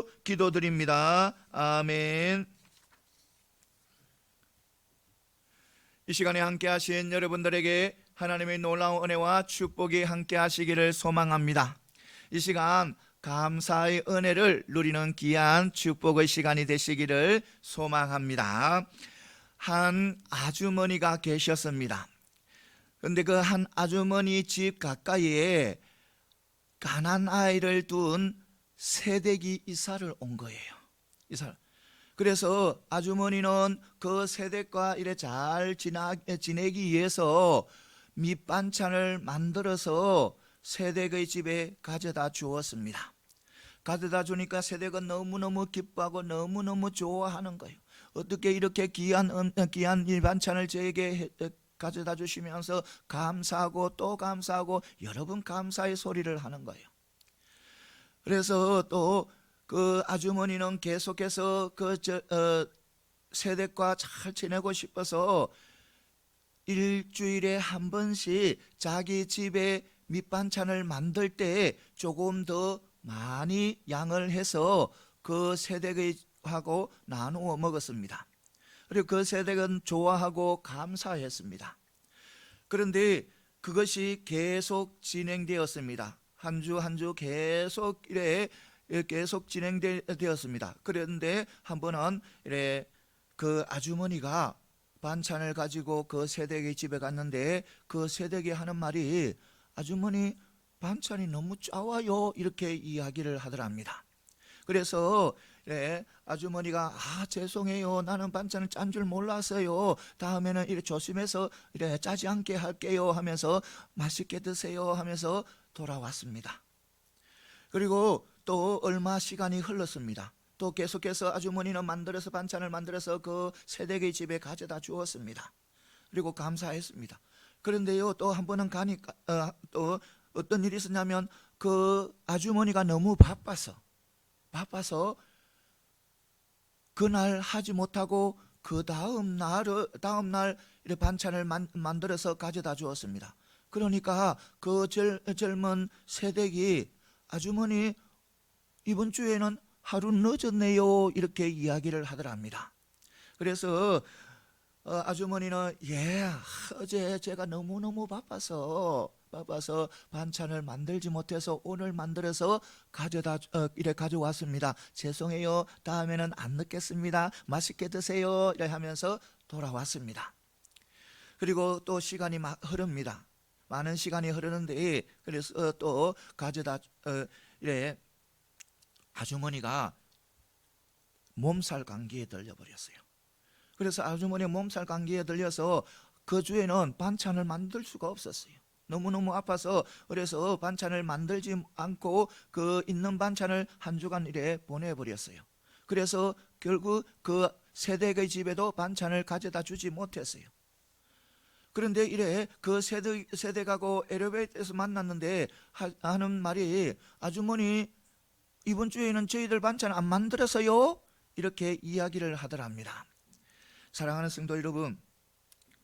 이름으로 기도드립니다. 아멘. 이 시간에 함께 하신 여러분들에게 하나님의 놀라운 은혜와 축복이 함께 하시기를 소망합니다. 이 시간 감사의 은혜를 누리는 귀한 축복의 시간이 되시기를 소망합니다. 한 아주머니가 계셨습니다. 그런데 그 한 아주머니 집 가까이에 가난 아이를 둔 새댁이 이사를 온 거예요. 그래서 아주머니는 그 새댁과 이래 잘 지내기 위해서 밑반찬을 만들어서 새댁의 집에 가져다 주었습니다. 가져다 주니까 새댁은 너무너무 기뻐하고 너무너무 좋아하는 거예요. 어떻게 이렇게 귀한 이 반찬을 저에게 가져다 주시면서 감사하고 또 감사하고 여러 번 감사의 소리를 하는 거예요. 그래서 또 그 아주머니는 계속해서 새댁과 잘 지내고 싶어서 일주일에 한 번씩 자기 집에 밑반찬을 만들 때 조금 더 많이 양을 해서 그 새댁하고 나누어 먹었습니다. 그리고 그 새댁은 좋아하고 감사했습니다. 그런데 그것이 계속 진행되었습니다. 한 주 한 주 계속 진행되었습니다. 그런데 한 번은 그 아주머니가 반찬을 가지고 그 새댁의 집에 갔는데 그 새댁이 하는 말이 아주머니 반찬이 너무 짜와요 이렇게 이야기를 하더랍니다. 그래서 아주머니가 죄송해요 나는 반찬을 짠 줄 몰랐어요 다음에는 이렇게 조심해서 짜지 않게 할게요 하면서 맛있게 드세요 하면서 돌아왔습니다. 그리고 또 얼마 시간이 흘렀습니다. 또 계속해서 아주머니는 반찬을 만들어서 그 새댁의 집에 가져다 주었습니다. 그리고 감사했습니다. 그런데요 또 한 번은 가니까 또 어떤 일이 있었냐면 그 아주머니가 너무 바빠서 그날 하지 못하고 그 다음 날 이렇게 반찬을 만들어서 가져다 주었습니다. 그러니까 그 젊은 새댁이 아주머니 이번 주에는 하루 늦었네요 이렇게 이야기를 하더랍니다. 그래서 아주머니는 어제 제가 너무너무 바빠서 반찬을 만들지 못해서 오늘 만들어서 가져왔습니다. 죄송해요. 다음에는 안 늦겠습니다. 맛있게 드세요. 이렇게 하면서 돌아왔습니다. 그리고 또 시간이 흐릅니다. 많은 시간이 흐르는데 그래서 또 아주머니가 몸살 감기에 들려버렸어요. 그래서 아주머니 몸살 감기에 들려서 그 주에는 반찬을 만들 수가 없었어요. 너무너무 아파서 그래서 반찬을 만들지 않고 그 있는 반찬을 한 주간 보내버렸어요. 그래서 결국 그 새댁의 집에도 반찬을 가져다 주지 못했어요. 그런데 그 새댁하고 엘리베이터에서 만났는데 하는 말이 아주머니 이번 주에는 저희들 반찬 안 만들어서요 이렇게 이야기를 하더랍니다. 사랑하는 성도 여러분,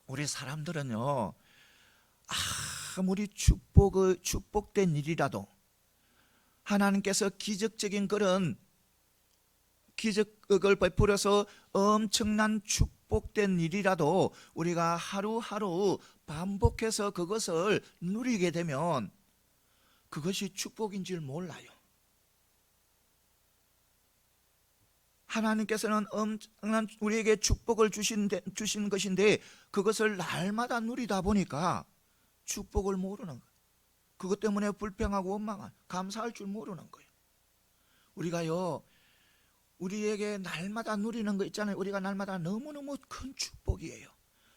우리 사람들은요 아무리 축복된 일이라도 하나님께서 기적적인 그런 기적을 베풀어서 엄청난 축복된 일이라도 우리가 하루하루 반복해서 그것을 누리게 되면 그것이 축복인 줄 몰라요. 하나님께서는 엄청난 우리에게 축복을 주신 것인데 그것을 날마다 누리다 보니까 축복을 모르는 거예요. 그것 때문에 불평하고 원망하고 감사할 줄 모르는 거예요. 우리가요 우리에게 날마다 누리는 거 있잖아요. 우리가 날마다 너무너무 큰 축복이에요.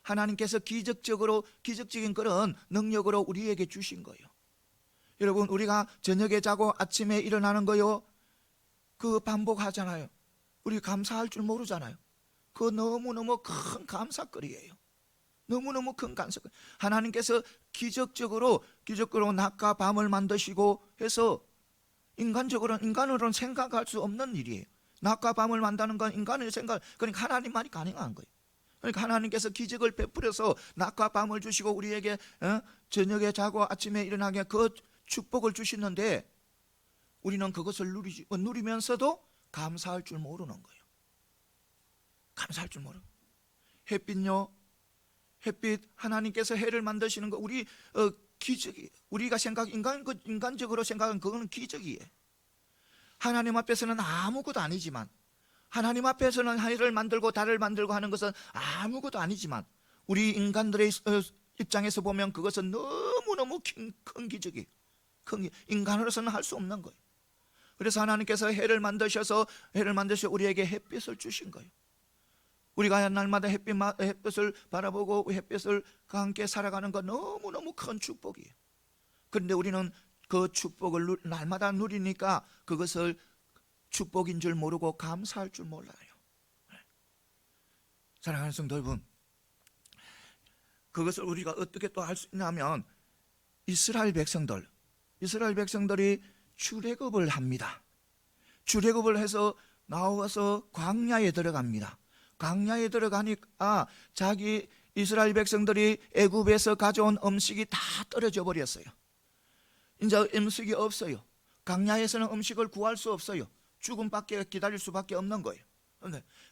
하나님께서 기적적인 그런 능력으로 우리에게 주신 거예요. 여러분 우리가 저녁에 자고 아침에 일어나는 거요 그 반복하잖아요. 우리 감사할 줄 모르잖아요. 그거 너무너무 큰 감사거리예요. 너무너무 큰 감사거리. 하나님께서 기적적으로 낮과 밤을 만드시고 해서 인간으로는 생각할 수 없는 일이에요. 낮과 밤을 만드는 건 인간의 생각, 그러니까 하나님만이 가능한 거예요. 그러니까 하나님께서 기적을 베풀어서 낮과 밤을 주시고 우리에게 저녁에 자고 아침에 일어나게 그 축복을 주시는데 우리는 그것을 누리면서도 감사할 줄 모르는 거예요. 감사할 줄 모르는 거예요. 햇빛요, 햇빛 하나님께서 해를 만드시는 거 우리 기적이, 우리가 인간적으로 생각하는 그거는 기적이에요. 하나님 앞에서는 아무것도 아니지만, 하나님 앞에서는 해를 만들고 달을 만들고 하는 것은 아무것도 아니지만, 우리 인간들의 입장에서 보면 그것은 너무너무 큰 기적이에요. 인간으로서는 할 수 없는 거예요. 그래서 하나님께서 해를 만드셔서 우리에게 햇빛을 주신 거예요. 우리가 날마다 햇빛을 바라보고 햇빛을 함께 살아가는 건 너무너무 큰 축복이에요. 그런데 우리는 그 축복을 날마다 누리니까 그것을 축복인 줄 모르고 감사할 줄 몰라요. 사랑하는 성도 여러분, 그것을 우리가 어떻게 또 할 수 있냐면, 이스라엘 백성들이 출애굽을 합니다. 출애굽을 해서 나와서 광야에 들어갑니다. 광야에 들어가니까 자기 이스라엘 백성들이 애굽에서 가져온 음식이 다 떨어져 버렸어요. 이제 음식이 없어요. 광야에서는 음식을 구할 수 없어요. 죽음밖에 기다릴 수밖에 없는 거예요.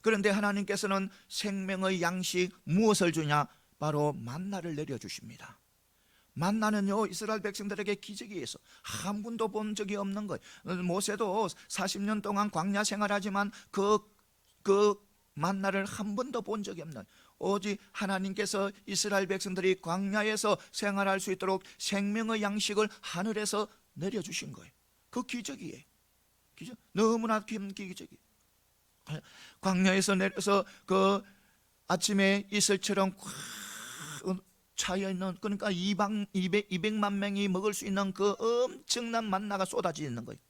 그런데 하나님께서는 생명의 양식 무엇을 주냐? 바로 만나를 내려주십니다. 만나는요, 이스라엘 백성들에게 기적이에요. 한 번도 본 적이 없는 거예요. 모세도 40년 동안 광야 생활하지만 그 만나를 한 번도 본 적이 없는, 오직 하나님께서 이스라엘 백성들이 광야에서 생활할 수 있도록 생명의 양식을 하늘에서 내려주신 거예요. 그 기적이에요. 기적, 너무나 큰 기적이에요. 광야에서 내려서 그 아침에 이슬처럼 차여있는, 그러니까 200만 명이 먹을 수 있는 그 엄청난 만나가 쏟아지는 거예요.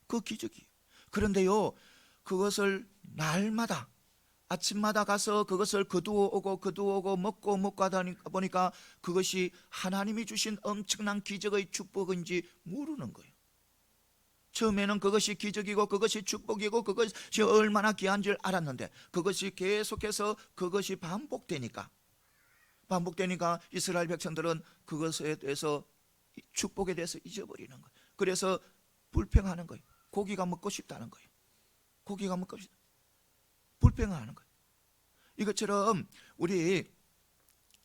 그 기적이에요. 그런데요, 그것을 날마다 아침마다 가서 그것을 거두어 오고 먹고 하다 보니까 그것이 하나님이 주신 엄청난 기적의 축복인지 모르는 거예요. 처음에는 그것이 기적이고 그것이 축복이고 그것이 얼마나 귀한 줄 알았는데, 그것이 계속해서 그것이 반복되니까 이스라엘 백성들은 그것에 대해서, 축복에 대해서 잊어버리는 거예요. 그래서 불평하는 거예요. 고기가 먹고 싶다는 거예요. 고기가 먹고 싶다, 불평하는 거예요. 이것처럼 우리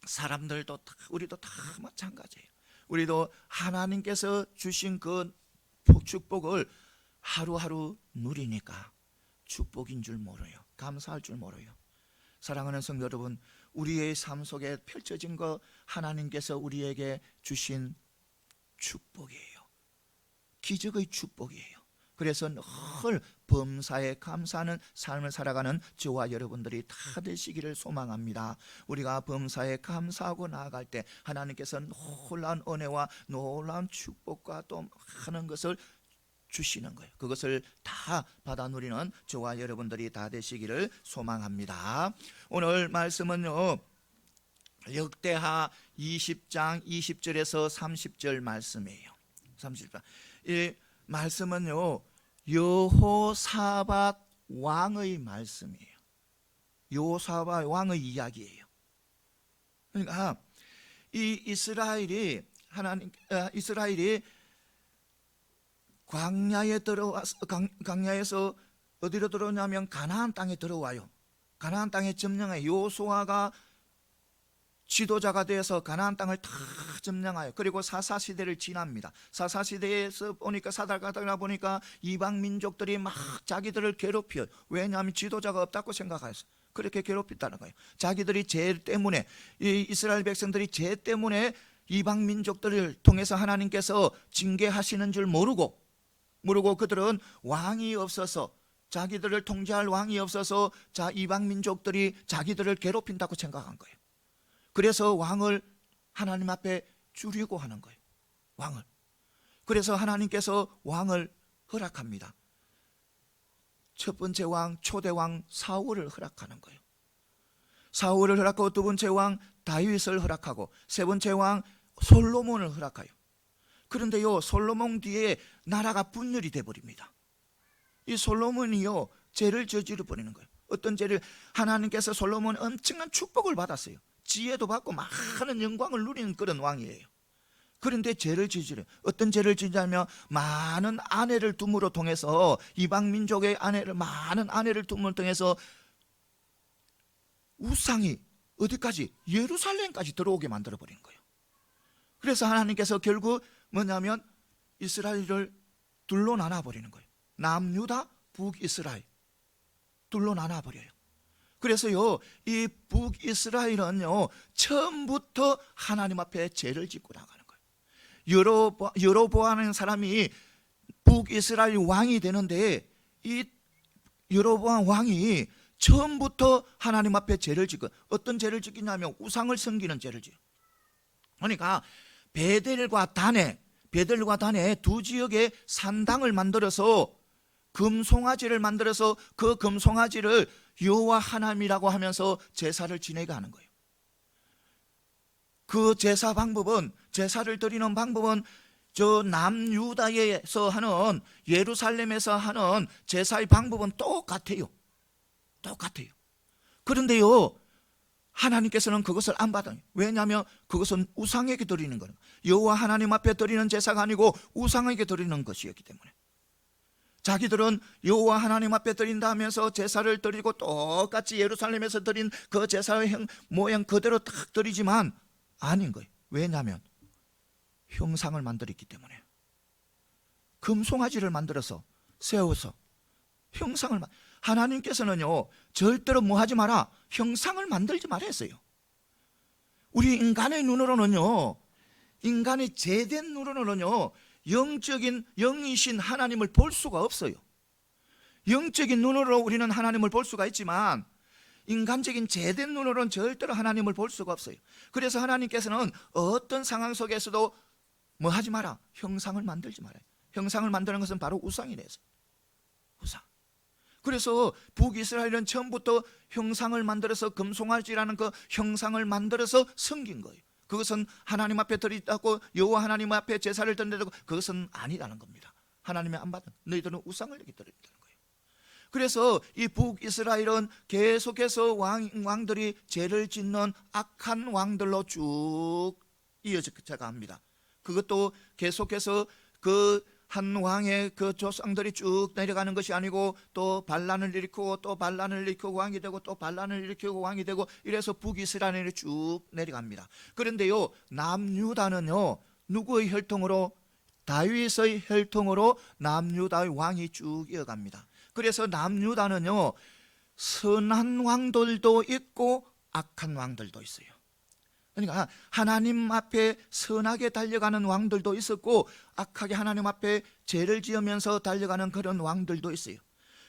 사람들도 우리도 다 마찬가지예요. 우리도 하나님께서 주신 그 축복을 하루하루 누리니까 축복인 줄 몰라요. 감사할 줄 몰라요. 사랑하는 성도 여러분, 우리의 삶 속에 펼쳐진 거 하나님께서 우리에게 주신 축복이에요. 기적의 축복이에요. 그래서 늘 범사에 감사하는 삶을 살아가는 저와 여러분들이 다 되시기를 소망합니다. 우리가 범사에 감사하고 나아갈 때 하나님께서 놀라운 은혜와 놀라운 축복과 또 하는 것을 주시는 거예요. 그것을 다 받아 누리는 저와 여러분들이 다 되시기를 소망합니다. 오늘 말씀은요, 역대하 20장 20절에서 30절 말씀이에요. 30절. 이 말씀은요, 여호사밧 왕의 말씀이에요. 여호사밧 왕의 이야기예요. 그러니까 이 이스라엘이 광야에 들어와서, 광야에서 어디로 들어오냐면 가나안 땅에 들어와요. 가나안 땅에 점령해요. 여호수아가 지도자가 되어서 가나안 땅을 다 점령하여, 그리고 사사시대를 지납니다. 사사시대에서 보니까, 살다가 보니까 이방 민족들이 막 자기들을 괴롭혀요. 왜냐하면 지도자가 없다고 생각해서 그렇게 괴롭혔다는 거예요. 자기들이 죄 때문에, 이 이스라엘 백성들이 죄 때문에 이방 민족들을 통해서 하나님께서 징계하시는 줄 모르고 그들은 왕이 없어서, 자기들을 통제할 왕이 없어서 이방 민족들이 자기들을 괴롭힌다고 생각한 거예요. 그래서 왕을 하나님 앞에 주려고 하는 거예요. 왕을. 그래서 하나님께서 왕을 허락합니다. 첫 번째 왕, 초대 왕 사울을 허락하는 거예요. 사울을 허락하고, 두 번째 왕 다윗을 허락하고, 세 번째 왕 솔로몬을 허락해요. 그런데요, 솔로몬 뒤에 나라가 분열이 되어버립니다. 이 솔로몬이요, 죄를 저지르 버리는 거예요. 어떤 죄를? 하나님께서 솔로몬 엄청난 축복을 받았어요. 지혜도 받고 많은 영광을 누리는 그런 왕이에요. 그런데 죄를 지으래. 어떤 죄를 지냐면 많은 아내를 둠으로 통해서 이방 민족의 많은 아내를 둠으로 통해서 우상이 어디까지? 예루살렘까지 들어오게 만들어 버린 거예요. 그래서 하나님께서 결국 뭐냐면 이스라엘을 둘로 나눠 버리는 거예요. 남유다, 북이스라엘 둘로 나눠 버려요. 그래서요, 이 북이스라엘은요 처음부터 하나님 앞에 죄를 짓고 나가는 거예요. 여로보암이라는 사람이 북이스라엘 왕이 되는데, 이 여로보암 왕이 처음부터 하나님 앞에 죄를 짓고, 어떤 죄를 짓기냐면 우상을 섬기는 죄를 지어요. 그러니까 베델과 다네 두 지역에 산당을 만들어서 금송아지를 만들어서 그 금송아지를 여호와 하나님이라고 하면서 제사를 지내게 하는 거예요. 그 제사를 드리는 방법은 저 남유다에서 하는, 예루살렘에서 하는 제사의 방법은 똑같아요. 그런데요, 하나님께서는 그것을 안 받아요. 왜냐하면 그것은 우상에게 드리는 거예요. 여호와 하나님 앞에 드리는 제사가 아니고 우상에게 드리는 것이었기 때문에, 자기들은 여호와 하나님 앞에 드린다 하면서 제사를 드리고 똑같이 예루살렘에서 드린 그 제사의 모양 그대로 딱 드리지만 아닌 거예요. 왜냐하면 형상을 만들었기 때문에. 금송아지를 만들어서 세워서 형상을 하나님께서는요 절대로 뭐 하지 마라, 형상을 만들지 마라 했어요. 우리 인간의 눈으로는요, 인간의 죄된 눈으로는요 영적인 영이신 하나님을 볼 수가 없어요. 영적인 눈으로 우리는 하나님을 볼 수가 있지만 인간적인 죄된 눈으로는 절대로 하나님을 볼 수가 없어요. 그래서 하나님께서는 어떤 상황 속에서도 뭐 하지 마라, 형상을 만들지 마라. 형상을 만드는 것은 바로 우상이래서, 우상. 그래서 북이스라엘은 처음부터 형상을 만들어서 금송아지라는 그 형상을 만들어서 섬긴 거예요. 그것은 하나님 앞에 드리다고 여호와 하나님 앞에 제사를 드린다고 그것은 아니라는 겁니다. 하나님이 안 받은, 너희들은 우상을 여기 드린다는 거예요. 그래서 이 북이스라엘은 계속해서 왕들이 죄를 짓는 악한 왕들로 쭉 이어져 갑니다. 그것도 계속해서 그 한 왕의 그 조상들이 쭉 내려가는 것이 아니고 또 반란을 일으키고 또 반란을 일으키고 왕이 되고 또 반란을 일으키고 왕이 되고, 이래서 북이스라엘이 쭉 내려갑니다. 그런데요, 남유다는요 누구의 혈통으로? 다윗의 혈통으로 남유다의 왕이 쭉 이어갑니다. 그래서 남유다는요 선한 왕들도 있고 악한 왕들도 있어요. 그러니까 하나님 앞에 선하게 달려가는 왕들도 있었고 악하게 하나님 앞에 죄를 지으면서 달려가는 그런 왕들도 있어요.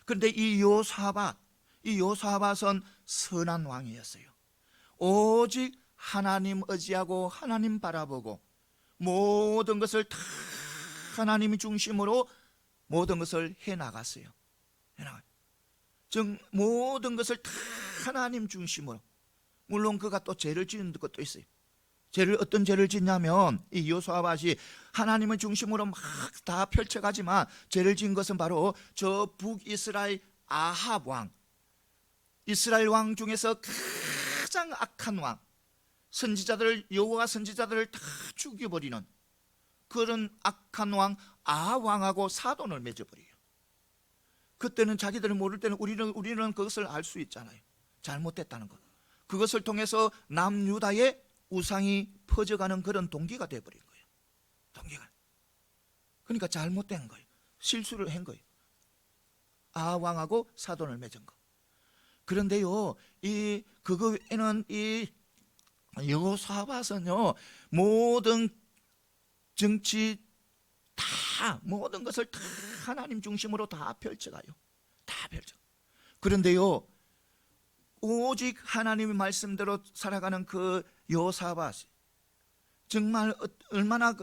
그런데 이 요사밧은 선한 왕이었어요. 오직 하나님 의지하고 하나님 바라보고 모든 것을 다 하나님이 중심으로 모든 것을 해나갔어요. 즉 모든 것을 다 하나님 중심으로. 물론 그가 또 죄를 지은 것도 있어요. 어떤 죄를 짓냐면 이 여호사밧이 하나님을 중심으로 막 다 펼쳐가지만 죄를 지은 것은 바로 저 북이스라엘 아합 왕, 이스라엘 왕 중에서 가장 악한 왕, 여호와 선지자들을 다 죽여버리는 그런 악한 왕 아합 왕하고 사돈을 맺어버려요. 그때는 자기들은 모를 때는 우리는 그것을 알 수 있잖아요. 잘못됐다는 것. 그것을 통해서 남유다의 우상이 퍼져가는 그런 동기가 되어버린 거예요. 동기가. 그러니까 잘못된 거예요. 실수를 한 거예요. 아왕하고 사돈을 맺은 거. 그런데요, 그거에는 이 여호사밧은요 모든 정치 모든 것을 다 하나님 중심으로 다 펼쳐가요. 다 펼쳐. 그런데요, 오직 하나님의 말씀대로 살아가는 그 여호사밧이 정말 얼마나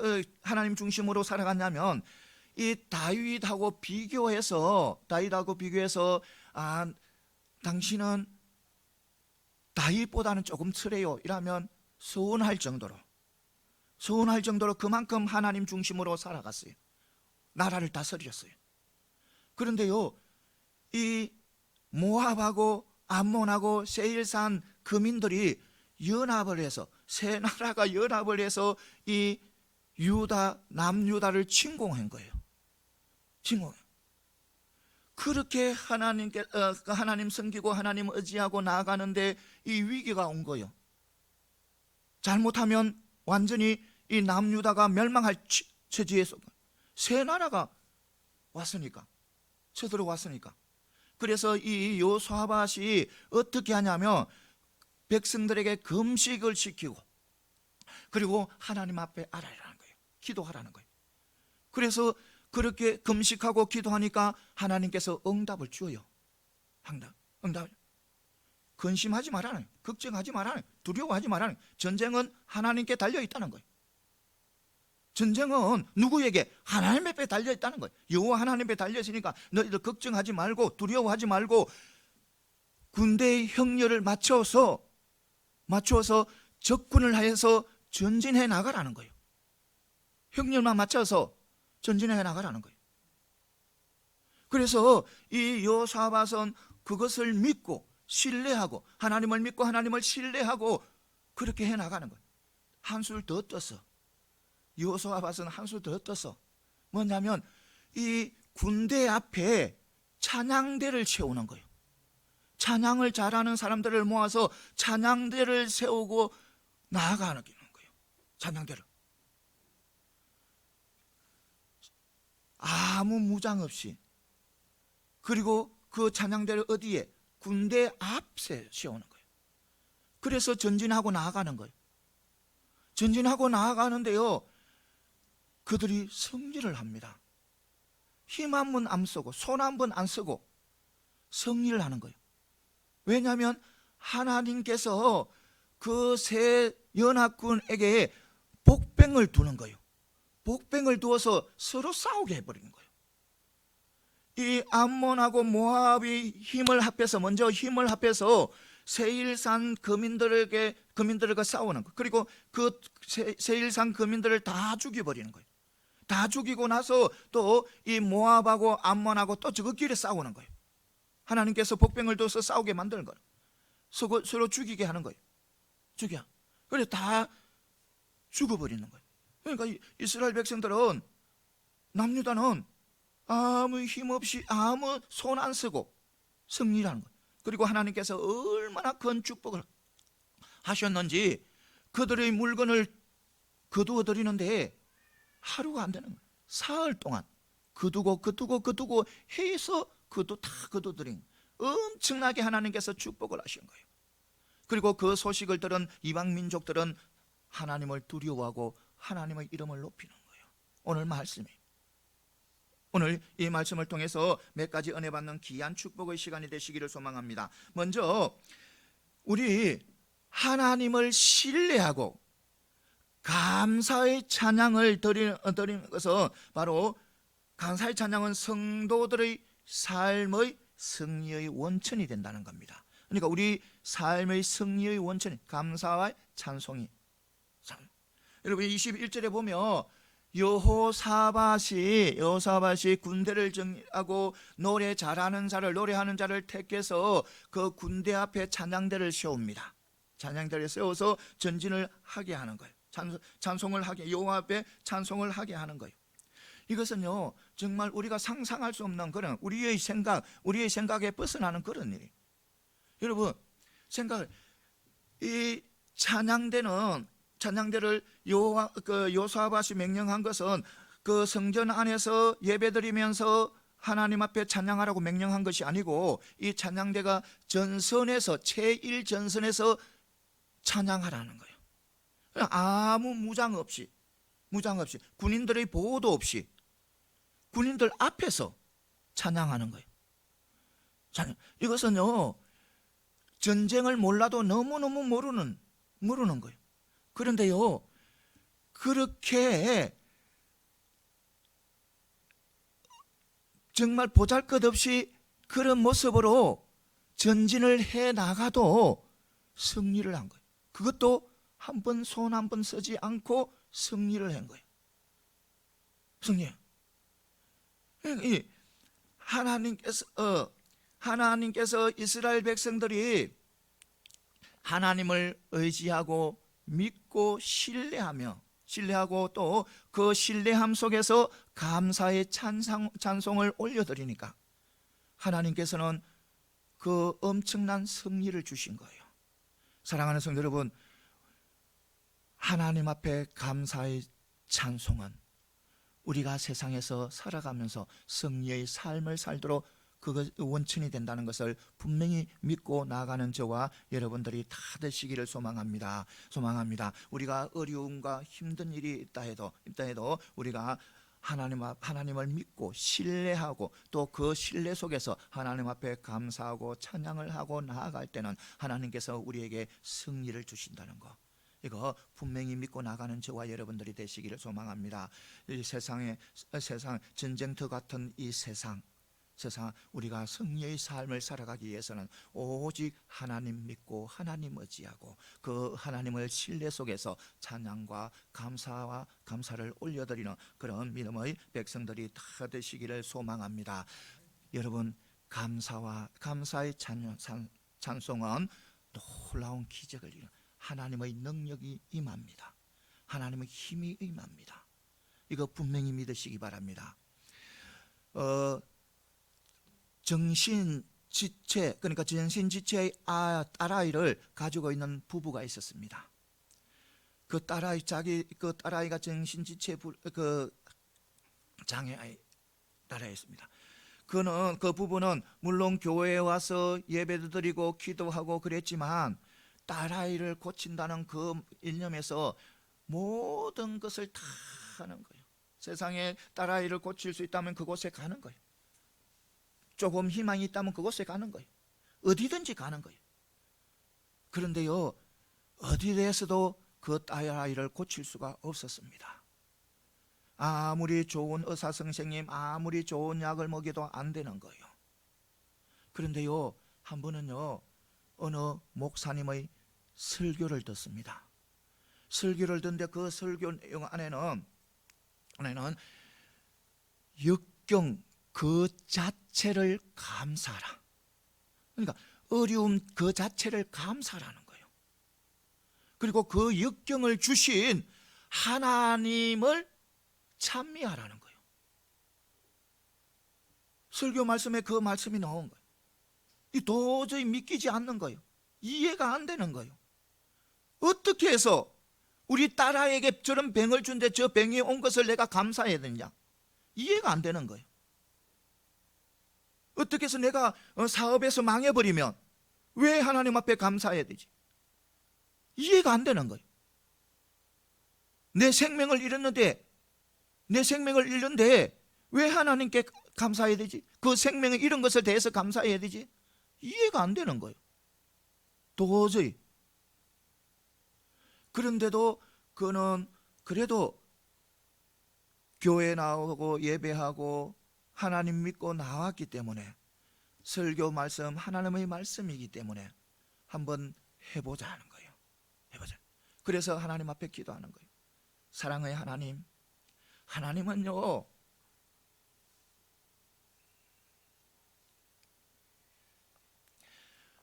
하나님 중심으로 살아갔냐면 이 다윗하고 비교해서 당신은 다윗보다는 조금 틀해요 이라면 서운할 정도로 그만큼 하나님 중심으로 살아갔어요. 나라를 다스렸어요. 그런데요, 이 모압하고 암몬하고 세일산 거민들이 연합을 해서, 세 나라가 연합을 해서 이 남유다를 침공한 거예요. 침공. 그렇게 하나님 섬기고 하나님 의지하고 나아가는데 이 위기가 온 거예요. 잘못하면 완전히 이 남유다가 멸망할 처지에서 새 나라가 왔으니까, 쳐들어왔으니까. 그래서 이 여호사밧이 어떻게 하냐면 백성들에게 금식을 시키고, 그리고 하나님 앞에 알아라는 거예요. 기도하라는 거예요. 그래서 그렇게 금식하고 기도하니까 하나님께서 응답을 주어요. 응답. 근심하지 말라는 거예요. 걱정하지 말라는 거예요. 두려워하지 말라는 거예요. 전쟁은 하나님께 달려있다는 거예요. 전쟁은 누구에게? 하나님 앞에 달려있다는 거예요. 여호와 하나님 앞에 달려있으니까 너희들 걱정하지 말고 두려워하지 말고 군대의 형렬을 맞춰서 적군을 하여서 전진해 나가라는 거예요. 형렬만 맞춰서 전진해 나가라는 거예요. 그래서 이 여호사밧은 그것을 믿고 신뢰하고, 하나님을 믿고 하나님을 신뢰하고 그렇게 해 나가는 거예요. 한술 더 떴어. 여호사밧은 한술 더 떴어. 뭐냐면 이 군대 앞에 찬양대를 세우는 거예요. 찬양을 잘하는 사람들을 모아서 찬양대를 세우고 나아가는 거예요. 찬양대를. 아무 무장 없이. 그리고 그 찬양대를 어디에? 군대 앞에 세우는 거예요. 그래서 전진하고 나아가는 거예요. 전진하고 나아가는데요, 그들이 승리를 합니다. 힘 한 번 안 쓰고 손 한 번 안 쓰고 승리를 하는 거예요. 왜냐하면 하나님께서 그 세 연합군에게 복병을 두는 거예요. 복병을 두어서 서로 싸우게 해버리는 거예요. 이 암몬하고 모압이 먼저 힘을 합해서 세일산 거민들과 싸우는 거예요. 그리고 그 세일산 거민들을 다 죽여버리는 거예요. 다 죽이고 나서 또 이 모압하고 암몬하고 또 저것끼리 싸우는 거예요. 하나님께서 복병을 둬서 싸우게 만드는 거예요. 서로 죽이게 하는 거예요. 그래 다 죽어버리는 거예요. 그러니까 이스라엘 백성들은, 남유다는 아무 힘 없이 아무 손 안 쓰고 승리하는 거예요. 그리고 하나님께서 얼마나 큰 축복을 하셨는지 그들의 물건을 거두어 드리는데 하루가 안 되는 거예요. 사흘 동안 거두고 해서 다 거두어 드린 엄청나게 하나님께서 축복을 하신 거예요. 그리고 그 소식을 들은 이방 민족들은 하나님을 두려워하고 하나님의 이름을 높이는 거예요. 오늘 이 말씀을 통해서 몇 가지 은혜 받는 귀한 축복의 시간이 되시기를 소망합니다. 먼저 우리 하나님을 신뢰하고 감사의 찬양을 드리는 것은 바로, 감사의 찬양은 성도들의 삶의 승리의 원천이 된다는 겁니다. 그러니까 우리 삶의 승리의 원천이 감사와 찬송이. 여러분 21절에 보면 여호사밧이 군대를 정하고 노래하는 자를 택해서 그 군대 앞에 찬양대를 세웁니다. 찬양대를 세워서 전진을 하게 하는 거예요. 찬송을 하게, 여호와 앞에 찬송을 하게 하는 거예요. 이것은요 정말 우리가 상상할 수 없는 그런 우리의 생각에 벗어나는 그런 일이에요. 여러분 이 찬양대를 여호사밧이 명령한 것은 그 성전 안에서 예배드리면서 하나님 앞에 찬양하라고 명령한 것이 아니고, 이 찬양대가 제1전선에서 찬양하라는 거예요. 아무 무장 없이 군인들의 보호도 없이 군인들 앞에서 찬양하는 거예요. 이것은요 전쟁을 몰라도 너무너무 모르는 거예요. 그런데요 그렇게 정말 보잘것없이 그런 모습으로 전진을 해 나가도 승리를 한 거예요. 그것도 손 한 번 쓰지 않고 승리를 한 거예요. 승리. 하나님께서 이스라엘 백성들이 하나님을 의지하고 믿고 신뢰하며 신뢰하고 또 그 신뢰함 속에서 감사의 찬송을 올려드리니까 하나님께서는 그 엄청난 승리를 주신 거예요. 사랑하는 성도 여러분, 하나님 앞에 감사의 찬송은 우리가 세상에서 살아가면서 승리의 삶을 살도록 그것 원천이 된다는 것을 분명히 믿고 나아가는 저와 여러분들이 다 되시기를 소망합니다. 우리가 어려움과 힘든 일이 있다 해도 우리가 하나님을 믿고 신뢰하고 또 그 신뢰 속에서 하나님 앞에 감사하고 찬양을 하고 나아갈 때는 하나님께서 우리에게 승리를 주신다는 것, 이거 분명히 믿고 나가는 저와 여러분들이 되시기를 소망합니다. 이 세상 전쟁터 같은 이 세상 우리가 승리의 삶을 살아가기 위해서는 오직 하나님 믿고 하나님 의지하고 그 하나님을 신뢰 속에서 찬양과 감사를 올려드리는 그런 믿음의 백성들이 다 되시기를 소망합니다. 여러분, 감사의 찬송은 놀라운 기적을 이루는 하나님의 능력이 임합니다. 하나님의 힘이 임합니다. 이거 분명히 믿으시기 바랍니다. 정신지체, 그러니까 정신지체의 딸아이를 가지고 있는 부부가 있었습니다. 그 딸아이가 정신지체 장애아이 딸아이였습니다. 그 부부는 물론 교회에 와서 예배도 드리고 기도하고 그랬지만 딸아이를 고친다는 그 일념에서 모든 것을 다 하는 거예요. 세상에 딸아이를 고칠 수 있다면 그곳에 가는 거예요. 조금 희망이 있다면 그곳에 가는 거예요. 어디든지 가는 거예요. 그런데요, 어디에서도 그 딸아이를 고칠 수가 없었습니다. 아무리 좋은 의사 선생님, 아무리 좋은 약을 먹여도 안 되는 거예요. 그런데요, 한 번은요, 어느 목사님의 설교를 듣습니다. 설교를 듣는데 그 설교 내용 안에는 역경 그 자체를 감사하라. 그러니까 어려움 그 자체를 감사하라는 거예요. 그리고 그 역경을 주신 하나님을 찬미하라는 거예요. 설교 말씀에 그 말씀이 나온 거예요. 이 도저히 믿기지 않는 거예요. 이해가 안 되는 거예요. 어떻게 해서 우리 딸아이에게 저런 병을 준데 저 병이 온 것을 내가 감사해야 되느냐? 이해가 안 되는 거예요. 어떻게 해서 내가 사업에서 망해버리면 왜 하나님 앞에 감사해야 되지? 이해가 안 되는 거예요. 내 생명을 잃었는데 왜 하나님께 감사해야 되지? 그 생명을 잃은 것을 대해서 감사해야 되지? 이해가 안 되는 거예요. 도저히. 그런데도 그는 그래도 교회 나오고 예배하고 하나님 믿고 나왔기 때문에, 설교 말씀 하나님의 말씀이기 때문에 한번 해보자 하는 거예요. 해보자. 그래서 하나님 앞에 기도하는 거예요. 사랑의 하나님, 하나님은요,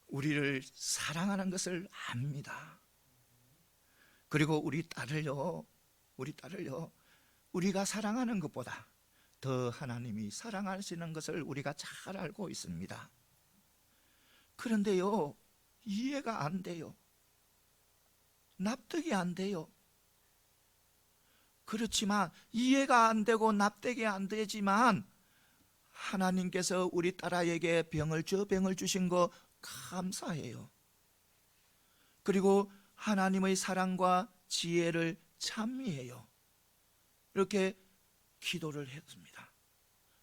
우리를 사랑하는 것을 압니다. 그리고 우리 딸을요, 우리가 사랑하는 것보다 더 하나님이 사랑하시는 것을 우리가 잘 알고 있습니다. 그런데요, 이해가 안 돼요. 납득이 안 돼요. 그렇지만 이해가 안 되고 납득이 안 되지만 하나님께서 우리 딸아이에게 저 병을 주신 거 감사해요. 그리고 하나님의 사랑과 지혜를 찬미해요. 이렇게 기도를 했습니다.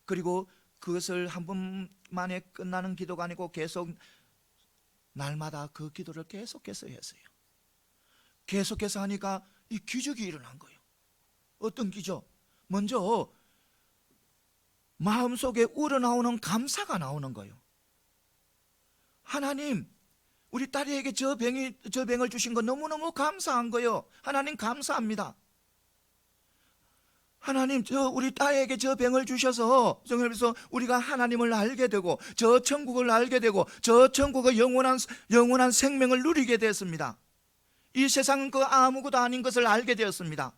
그리고 그것을 한 번만에 끝나는 기도가 아니고 계속 날마다 그 기도를 계속해서 했어요. 계속해서 하니까 이 기적이 일어난 거예요. 어떤 기적? 먼저 마음속에 우러나오는 감사가 나오는 거예요. 하나님, 우리 딸에게 저 병을 주신 거 너무너무 감사한 거예요. 하나님 감사합니다. 하나님, 우리 딸에게 저 병을 주셔서 그래서 우리가 하나님을 알게 되고 저 천국을 알게 되고 저 천국의 영원한 생명을 누리게 되었습니다. 이 세상은 그 아무것도 아닌 것을 알게 되었습니다.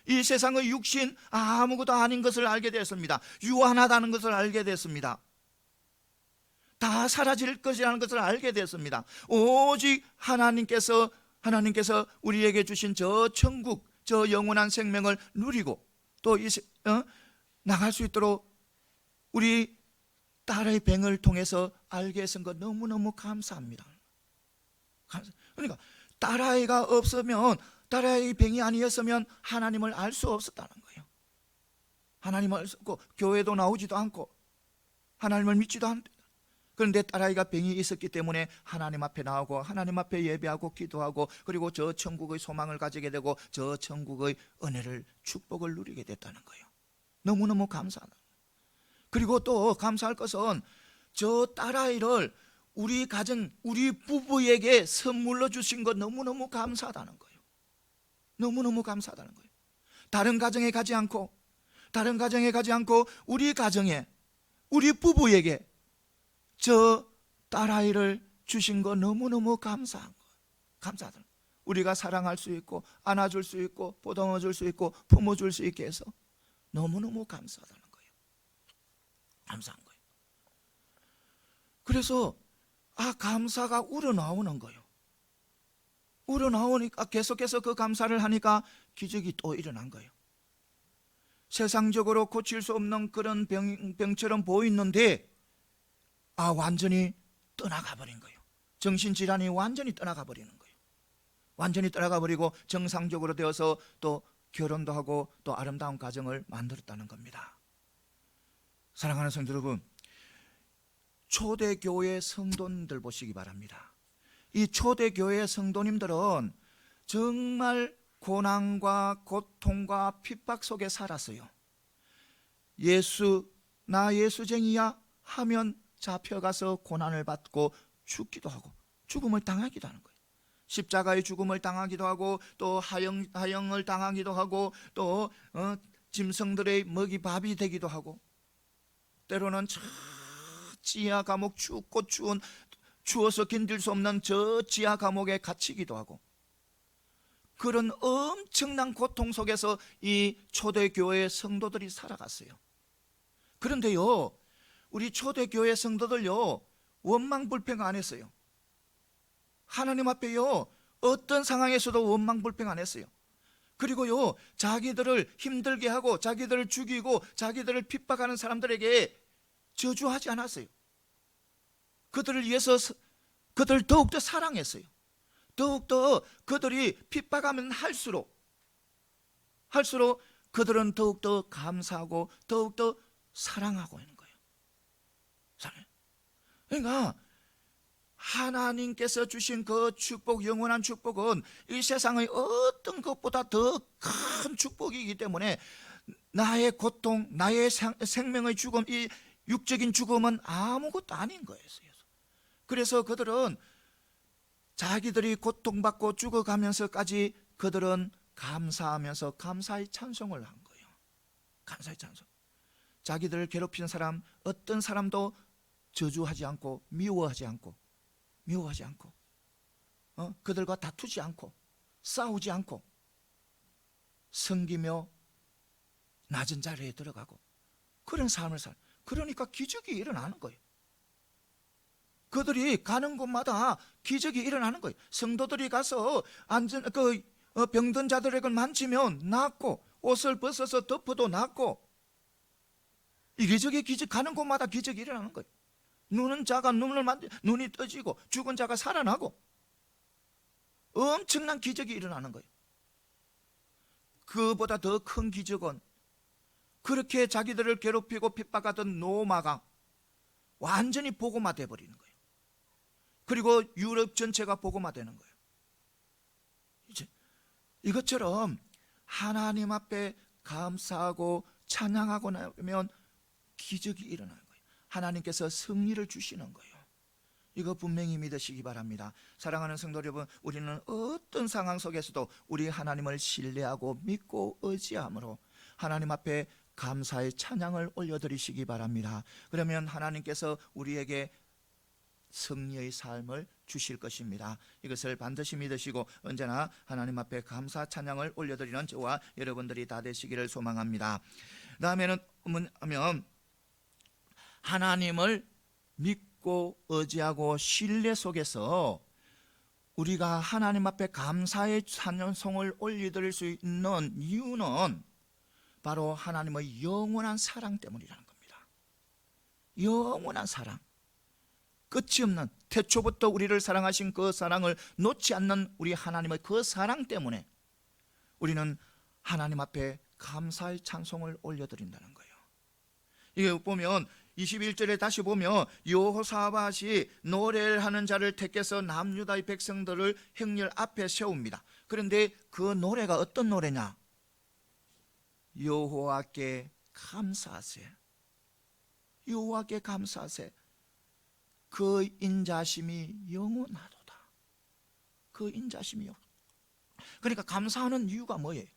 이 세상의 육신 아무것도 아닌 것을 알게 되었습니다. 유한하다는 것을 알게 됐습니다. 다 사라질 것이라는 것을 알게 됐습니다. 오직 하나님께서 우리에게 주신 저 천국, 저 영원한 생명을 누리고 또 나갈 수 있도록 우리 딸의 병을 통해서 알게 해준 것 너무너무 감사합니다. 그러니까 딸아이가 없으면, 딸아이 병이 아니었으면 하나님을 알 수 없었다는 거예요. 하나님을 알 수 없고 교회도 나오지도 않고 하나님을 믿지도 않고, 그런데 딸아이가 병이 있었기 때문에 하나님 앞에 나오고 하나님 앞에 예배하고 기도하고 그리고 저 천국의 소망을 가지게 되고 저 천국의 은혜를, 축복을 누리게 됐다는 거예요. 너무너무 감사하다. 그리고 또 감사할 것은 저 딸아이를 우리 가정, 우리 부부에게 선물로 주신 것 너무너무 감사하다는 거예요. 너무너무 감사하다는 거예요. 다른 가정에 가지 않고 우리 가정에, 우리 부부에게 저 딸아이를 주신 거 너무너무 감사한 거예요. 감사하다. 우리가 사랑할 수 있고 안아줄 수 있고 보듬어줄 수 있고 품어줄 수 있게 해서 너무너무 감사하다는 거예요. 감사한 거예요. 그래서 감사가 우러나오는 거예요. 우러나오니까 계속해서 그 감사를 하니까 기적이 또 일어난 거예요. 세상적으로 고칠 수 없는 그런 병처럼 보이는데 완전히 떠나가 버린 거예요. 정신질환이 완전히 떠나가 버리는 거예요. 완전히 떠나가 버리고 정상적으로 되어서 또 결혼도 하고 또 아름다운 가정을 만들었다는 겁니다. 사랑하는 성도 여러분, 초대교회 성도님들 보시기 바랍니다. 이 초대교회 성도님들은 정말 고난과 고통과 핍박 속에 살았어요. 나 예수쟁이야 하면 잡혀가서 고난을 받고 죽기도 하고 죽음을 당하기도 하는 거예요. 십자가의 죽음을 당하기도 하고 또 하형을 당하기도 하고 또 짐승들의 먹이 밥이 되기도 하고 때로는 저 지하 감옥, 춥고 추워서 견딜 수 없는 저 지하 감옥에 갇히기도 하고 그런 엄청난 고통 속에서 이 초대교회 성도들이 살아갔어요. 그런데요, 우리 초대교회 성도들요, 원망불평 안 했어요. 하나님 앞에요, 어떤 상황에서도 원망불평 안 했어요. 그리고요, 자기들을 힘들게 하고 자기들을 죽이고 자기들을 핍박하는 사람들에게 저주하지 않았어요. 그들을 위해서 그들을 더욱더 사랑했어요. 더욱더 그들이 핍박하면 할수록 그들은 더욱더 감사하고 더욱더 사랑하고 있는 거예요. 그러니까 하나님께서 주신 그 축복, 영원한 축복은 이 세상의 어떤 것보다 더 큰 축복이기 때문에 나의 고통, 나의 생명의 죽음, 이 육적인 죽음은 아무것도 아닌 거예요. 그래서 그들은 자기들이 고통받고 죽어가면서까지 그들은 감사하면서 감사의 찬송을 한 거예요. 감사의 찬송. 자기들을 괴롭히는 사람, 어떤 사람도 저주하지 않고 미워하지 않고 그들과 다투지 않고 싸우지 않고 섬기며 낮은 자리에 들어가고 그런 삶을 그러니까 기적이 일어나는 거예요. 그들이 가는 곳마다 기적이 일어나는 거예요. 성도들이 가서 병든 자들에게 만지면 낫고 옷을 벗어서 덮어도 낫고 이기적이 기적, 가는 곳마다 기적이 일어나는 거예요. 눈은 자가 눈이 떠지고 죽은 자가 살아나고 엄청난 기적이 일어나는 거예요. 그보다 더 큰 기적은 그렇게 자기들을 괴롭히고 핍박하던 로마가 완전히 복음화 되어버리는 거예요. 그리고 유럽 전체가 복음화 되는 거예요. 이제 이것처럼 하나님 앞에 감사하고 찬양하고 나면 기적이 일어나는 거예요. 하나님께서 승리를 주시는 거예요. 이거 분명히 믿으시기 바랍니다. 사랑하는 성도 여러분, 우리는 어떤 상황 속에서도 우리 하나님을 신뢰하고 믿고 의지함으로 하나님 앞에 감사의 찬양을 올려드리시기 바랍니다. 그러면 하나님께서 우리에게 승리의 삶을 주실 것입니다. 이것을 반드시 믿으시고 언제나 하나님 앞에 감사 찬양을 올려드리는 저와 여러분들이 다 되시기를 소망합니다. 다음에는 하면 하나님을 믿고 의지하고 신뢰 속에서 우리가 하나님 앞에 감사의 찬송을 올려드릴 수 있는 이유는 바로 하나님의 영원한 사랑 때문이라는 겁니다. 영원한 사랑, 끝이 없는, 태초부터 우리를 사랑하신 그 사랑을 놓지 않는 우리 하나님의 그 사랑 때문에 우리는 하나님 앞에 감사의 찬송을 올려드린다는 거예요. 이게 보면 21절에 다시 보면 여호사밧이 노래를 하는 자를 택해서 남유다의 백성들을 행렬 앞에 세웁니다. 그런데 그 노래가 어떤 노래냐? 여호와께 감사하세, 여호와께 감사하세, 그 인자심이 영원하도다. 그 인자심이 영원. 그러니까 감사하는 이유가 뭐예요?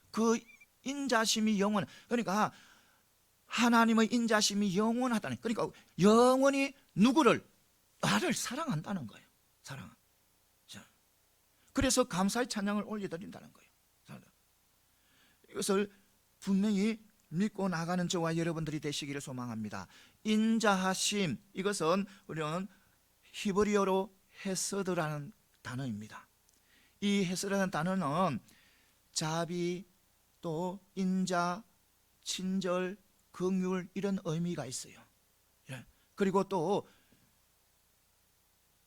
그 인자심이 영원. 그러니까 하나님의 인자심이 영원하다는, 그러니까 영원히 누구를? 나를 사랑한다는 거예요. 사랑. 자, 그래서 감사의 찬양을 올려드린다는 거예요. 이것을 분명히 믿고 나가는 저와 여러분들이 되시기를 소망합니다. 인자하심, 이것은 우리는 히브리어로 헤서드라는 단어입니다. 이 헤서드라는 단어는 자비, 또 인자, 친절, 긍휼, 이런 의미가 있어요. 그리고 또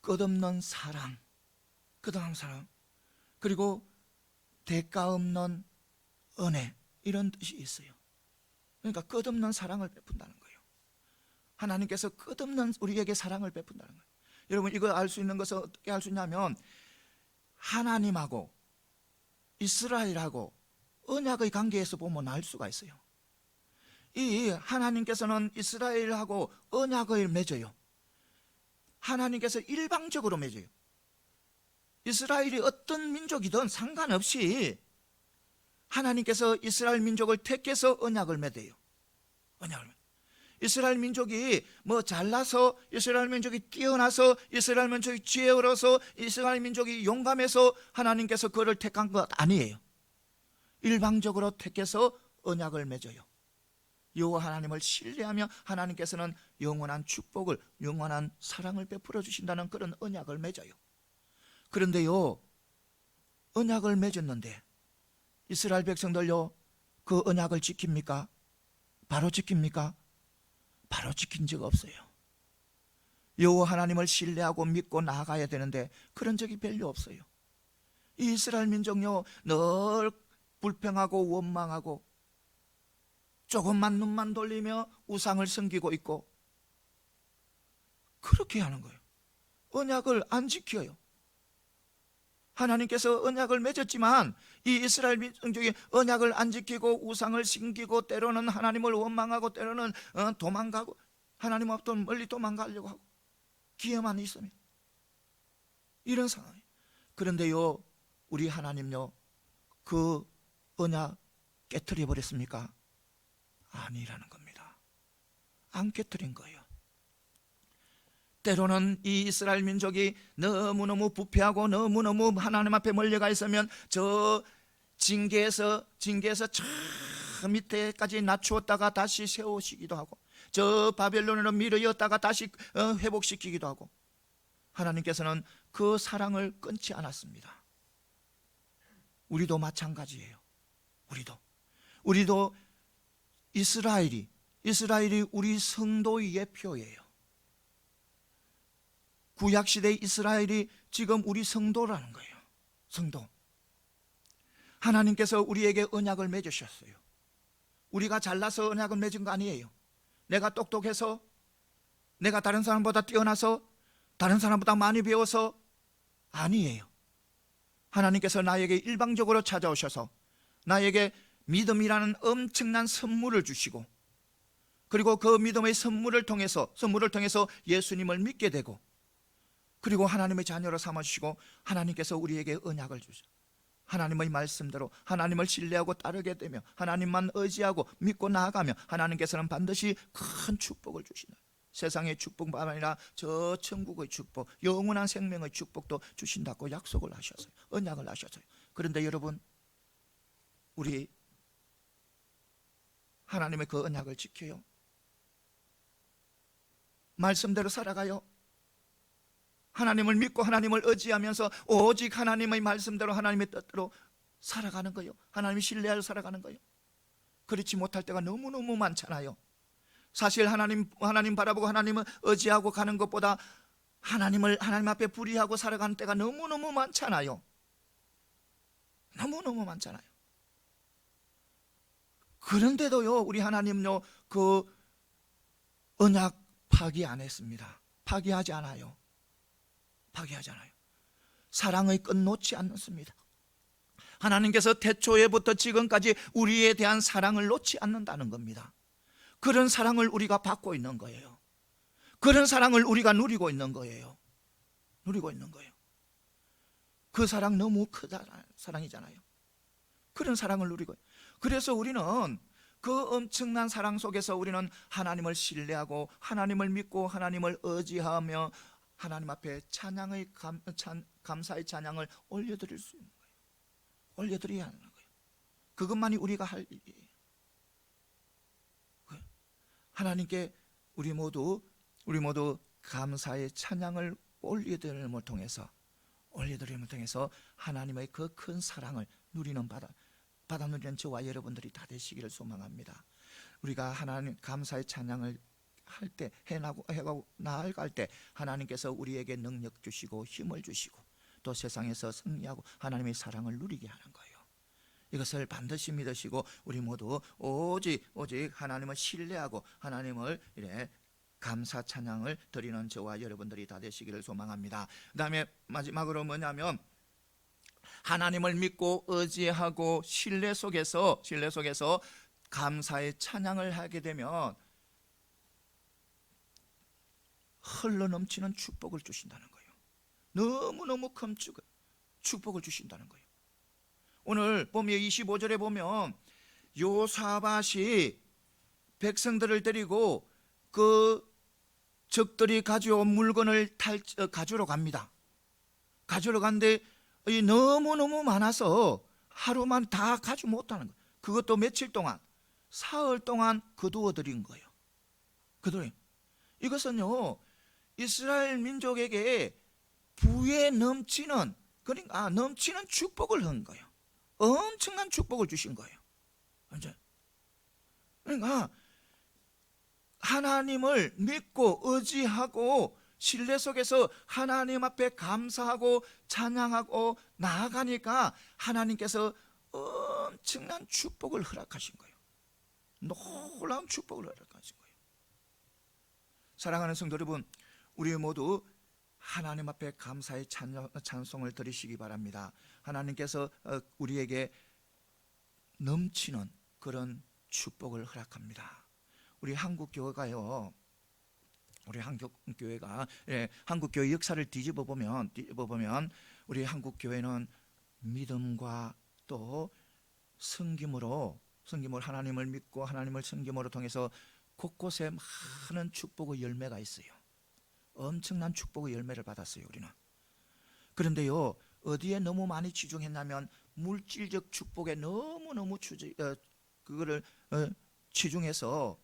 끝없는 사랑, 끝없는 사랑, 그리고 대가 없는 은혜, 이런 뜻이 있어요. 그러니까 끝없는 사랑을 베푼다는 거예요. 하나님께서 끝없는 우리에게 사랑을 베푼다는 거예요. 여러분, 이거 알 수 있는 것은 어떻게 알 수 있냐면 하나님하고 이스라엘하고 언약의 관계에서 보면 알 수가 있어요. 이 하나님께서는 이스라엘하고 언약을 맺어요. 하나님께서 일방적으로 맺어요. 이스라엘이 어떤 민족이든 상관없이 하나님께서 이스라엘 민족을 택해서 언약을 맺어요. 언약을. 이스라엘 민족이 뭐 잘나서, 이스라엘 민족이 뛰어나서, 이스라엘 민족이 지혜로워서, 이스라엘 민족이 용감해서 하나님께서 그를 택한 것 아니에요. 일방적으로 택해서 언약을 맺어요. 여호와 하나님을 신뢰하며 하나님께서는 영원한 축복을, 영원한 사랑을 베풀어 주신다는 그런 언약을 맺어요. 그런데요, 언약을 맺었는데 이스라엘 백성들요, 그 언약을 지킵니까? 바로 지킵니까? 바로 지킨 적 없어요. 여호와 하나님을 신뢰하고 믿고 나아가야 되는데 그런 적이 별로 없어요. 이 이스라엘 민족요, 늘 불평하고 원망하고 조금만 눈만 돌리며 우상을 섬기고 있고 그렇게 하는 거예요. 언약을 안 지켜요. 하나님께서 언약을 맺었지만 이 이스라엘 민족이 언약을 안 지키고 우상을 섬기고 때로는 하나님을 원망하고 때로는 도망가고 하나님 앞부터 멀리 도망가려고 하고 기회만 있으면 이런 상황이에요. 그런데요, 우리 하나님요, 그 언약 깨트려 버렸습니까? 아니라는 겁니다. 안 깨트린 거예요. 때로는 이 이스라엘 민족이 너무너무 부패하고 너무너무 하나님 앞에 멀려가 있으면 저 징계에서 저 밑에까지 낮추었다가 다시 세우시기도 하고, 저 바벨론으로 밀어였다가 다시 회복시키기도 하고, 하나님께서는 그 사랑을 끊지 않았습니다. 우리도 마찬가지예요. 우리도 이스라엘이 우리 성도의 예표예요. 구약시대 이스라엘이 지금 우리 성도라는 거예요. 성도. 하나님께서 우리에게 언약을 맺으셨어요. 우리가 잘나서 언약을 맺은 거 아니에요. 내가 똑똑해서, 내가 다른 사람보다 뛰어나서, 다른 사람보다 많이 배워서 아니에요. 하나님께서 나에게 일방적으로 찾아오셔서 나에게 믿음이라는 엄청난 선물을 주시고, 그리고 그 믿음의 선물을 통해서 예수님을 믿게 되고, 그리고 하나님의 자녀로 삼아주시고 하나님께서 우리에게 언약을 주셔. 하나님의 말씀대로 하나님을 신뢰하고 따르게 되며 하나님만 의지하고 믿고 나아가며 하나님께서는 반드시 큰 축복을 주시는 세상의 축복뿐만 아니라 저 천국의 축복, 영원한 생명의 축복도 주신다고 약속을 하셨어요. 언약을 하셨어요. 그런데 여러분, 우리 하나님의 그 언약을 지켜요? 말씀대로 살아가요? 하나님을 믿고 하나님을 의지하면서 오직 하나님의 말씀대로 하나님의 뜻대로 살아가는 거예요? 하나님을 신뢰하여 살아가는 거예요? 그렇지 못할 때가 너무너무 많잖아요. 사실 하나님 바라보고 하나님을 의지하고 가는 것보다 하나님 앞에 불의하고 살아가는 때가 너무너무 많잖아요. 너무너무 많잖아요. 그런데도요, 우리 하나님요, 그 언약 파기 안 했습니다. 파기하지 않아요. 파기하지 않아요. 사랑의 끈 놓지 않습니다. 하나님께서 태초에부터 지금까지 우리에 대한 사랑을 놓지 않는다는 겁니다. 그런 사랑을 우리가 받고 있는 거예요. 그런 사랑을 우리가 누리고 있는 거예요. 누리고 있는 거예요. 그 사랑 너무 크다 사랑이잖아요. 그런 사랑을 누리고, 그래서 우리는 그 엄청난 사랑 속에서 우리는 하나님을 신뢰하고 하나님을 믿고 하나님을 의지하며 하나님 앞에 찬양의 감사의 찬양을 올려드릴 수 있는 거예요. 올려드려야 하는 거예요. 그것만이 우리가 할 일이에요. 하나님께 우리 모두 감사의 찬양을 올려드림을 통해서 하나님의 그 큰 사랑을 누리는 받아 누리는 저와 여러분들이 다 되시기를 소망합니다. 우리가 하나님 감사의 찬양을 할 때, 해가고 나아갈 때 하나님께서 우리에게 능력 주시고 힘을 주시고 또 세상에서 승리하고 하나님의 사랑을 누리게 하는 거예요. 이것을 반드시 믿으시고 우리 모두 오직 하나님을 신뢰하고 하나님을 이래 감사 찬양을 드리는 저와 여러분들이 다 되시기를 소망합니다. 그 다음에 마지막으로 뭐냐면, 하나님을 믿고 의지하고 신뢰 속에서 감사의 찬양을 하게 되면 흘러 넘치는 축복을 주신다는 거예요. 너무너무 큰 축복을 주신다는 거예요. 오늘 보면 25절에 보면 요사밧이 백성들을 데리고 그 적들이 가져온 물건을 가지러 갑니다. 가지러 갔는데 너무너무 많아서 하루만 다 가지 못하는 거예요. 그것도 며칠 동안, 사흘 동안 거두어 드린 거예요. 이것은요, 이스라엘 민족에게 부에 넘치는, 그러니까 넘치는 축복을 한 거예요. 엄청난 축복을 주신 거예요. 그러니까 하나님을 믿고 의지하고 신뢰 속에서 하나님 앞에 감사하고 찬양하고 나아가니까 하나님께서 엄청난 축복을 허락하신 거예요. 놀라운 축복을 허락하신 거예요. 사랑하는 성도 여러분, 우리 모두 하나님 앞에 감사의 찬송을 드리시기 바랍니다. 하나님께서 우리에게 넘치는 그런 축복을 허락합니다. 우리 한국교회가요, 한국교회 역사를 뒤집어 보면 우리 한국교회는 믿음과 또 섬김으로 하나님을 믿고 하나님을 섬김으로 통해서 곳곳에 많은 축복의 열매가 있어요. 엄청난 축복의 열매를 받았어요, 우리는. 그런데요, 어디에 너무 많이 치중했냐면 물질적 축복에 너무너무 그거를 치중해서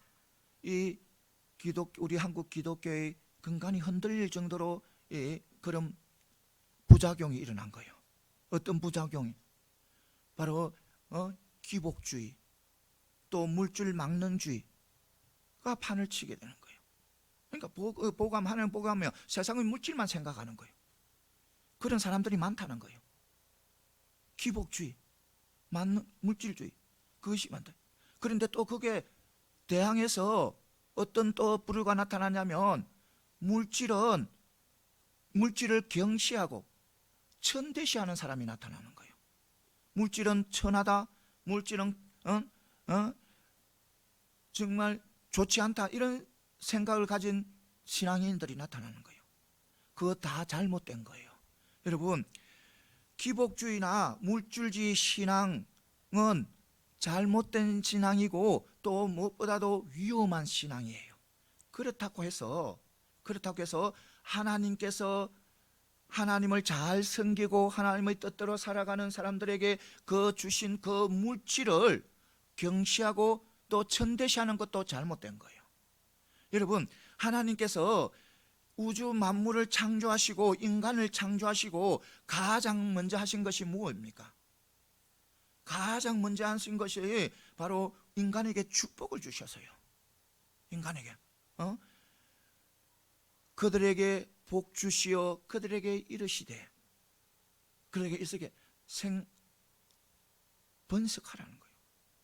우리 한국 기독교의 근간이 흔들릴 정도로 그런 부작용이 일어난 거예요. 어떤 부작용이? 바로 기복주의, 또 물질 막론주의가 판을 치게 되는 거예요. 그러니까 하나님 보고하면 세상의 물질만 생각하는 거예요. 그런 사람들이 많다는 거예요. 기복주의, 물질주의, 그것이 많다. 그런데 또 그게 대항해서 어떤 또 부류가 나타나냐면 물질을 경시하고 천대시하는 사람이 나타나는 거예요. 물질은 천하다, 물질은 정말 좋지 않다, 이런 생각을 가진 신앙인들이 나타나는 거예요. 그거 다 잘못된 거예요. 여러분, 기복주의나 물질주의 신앙은 잘못된 신앙이고 또 무엇보다도 위험한 신앙이에요. 그렇다고 해서 하나님께서 하나님을 잘 섬기고 하나님의 뜻대로 살아가는 사람들에게 그 주신 그 물질을 경시하고 또 천대시하는 것도 잘못된 거예요. 여러분, 하나님께서 우주 만물을 창조하시고 인간을 창조하시고 가장 먼저 하신 것이 무엇입니까? 가장 먼저 하신 것이 바로 인간에게 축복을 주셔서요. 인간에게 그들에게 복 주시어 그들에게 이르시되, 그들에게 이르시되 번식하라는 거예요.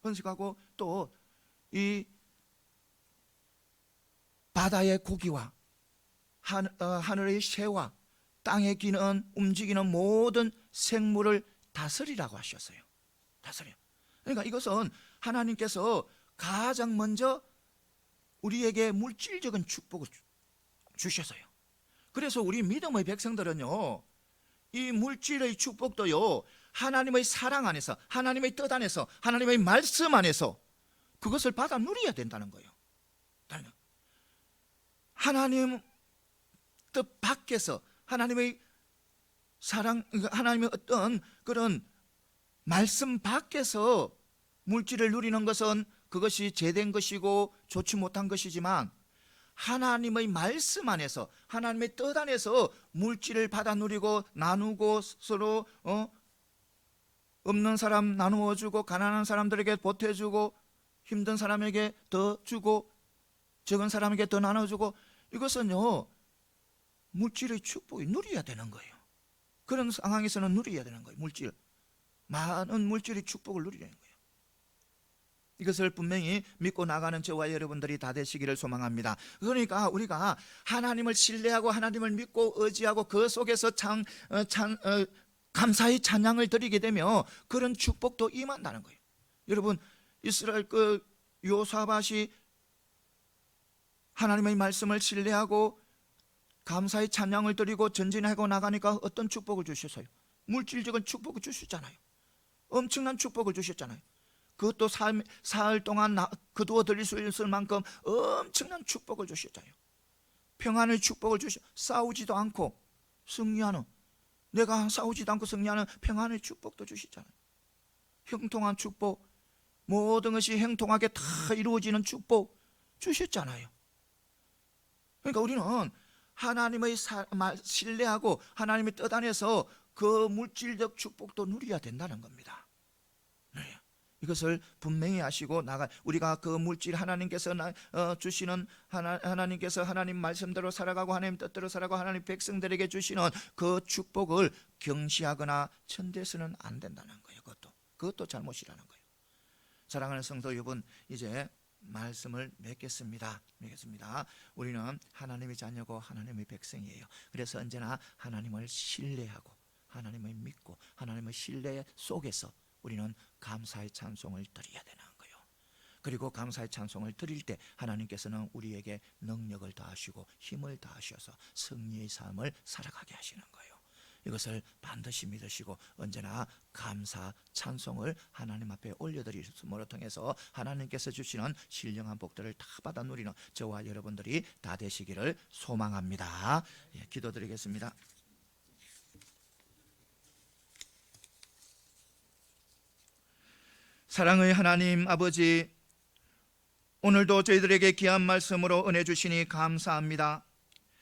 번식하고 또 이 바다의 고기와 하늘의 새와 땅에 기는 움직이는 모든 생물을 다스리라고 하셨어요. 다스려. 그러니까 이것은 하나님께서 가장 먼저 우리에게 물질적인 축복을 주셨어요. 그래서 우리 믿음의 백성들은요, 이 물질의 축복도요, 하나님의 사랑 안에서, 하나님의 뜻 안에서, 하나님의 말씀 안에서 그것을 받아 누려야 된다는 거예요. 하나님 뜻 밖에서, 하나님의 사랑, 하나님의 어떤 그런 말씀 밖에서 물질을 누리는 것은 그것이 제된 것이고 좋지 못한 것이지만, 하나님의 말씀 안에서, 하나님의 뜻 안에서 물질을 받아 누리고 나누고 서로 없는 사람 나누어 주고, 가난한 사람들에게 보태주고, 힘든 사람에게 더 주고, 적은 사람에게 더 나눠주고, 이것은요, 물질의 축복이 누려야 되는 거예요. 그런 상황에서는 누려야 되는 거예요. 많은 물질의 축복을 누리는 거예요. 이것을 분명히 믿고 나가는 저와 여러분들이 다 되시기를 소망합니다. 그러니까 우리가 하나님을 신뢰하고 하나님을 믿고 의지하고 그 속에서 감사의 찬양을 드리게 되면 그런 축복도 임한다는 거예요. 여러분, 이스라엘 그 요사밧이 하나님의 말씀을 신뢰하고 감사의 찬양을 드리고 전진하고 나가니까 어떤 축복을 주셨어요? 물질적인 축복을 주셨잖아요. 엄청난 축복을 주셨잖아요. 그것도 사흘 동안 거두어 드릴 수 있을 만큼 엄청난 축복을 주셨잖아요. 평안의 축복을 싸우지도 않고 승리하는, 내가 싸우지도 않고 승리하는 평안의 축복도 주시잖아요. 형통한 축복, 모든 것이 형통하게 다 이루어지는 축복 주셨잖아요. 그러니까 우리는 하나님의 신뢰하고 하나님의 뜻 안에서 그 물질적 축복도 누려야 된다는 겁니다. 네. 이것을 분명히 아시고 우리가 그 물질 하나님께서 주시는 하나님께서 하나님 말씀대로 살아가고 하나님 뜻대로 살아가고 하나님 백성들에게 주시는 그 축복을 경시하거나 천대서는 안 된다는 거예요. 그것도 잘못이라는 거예요. 사랑하는 성도 여러분, 이제 말씀을 맺겠습니다. 우리는 하나님의 자녀고 하나님의 백성이에요. 그래서 언제나 하나님을 신뢰하고 하나님을 믿고 하나님의 신뢰 속에서 우리는 감사의 찬송을 드려야 되는 거예요. 그리고 감사의 찬송을 드릴 때 하나님께서는 우리에게 능력을 더하시고 힘을 더하셔서 승리의 삶을 살아가게 하시는 거예요. 이것을 반드시 믿으시고 언제나 감사 찬송을 하나님 앞에 올려드림으로 통해서 하나님께서 주시는 신령한 복들을 다 받아 누리는 저와 여러분들이 다 되시기를 소망합니다. 기도드리겠습니다. 사랑의 하나님 아버지, 오늘도 저희들에게 귀한 말씀으로 은혜 주시니 감사합니다.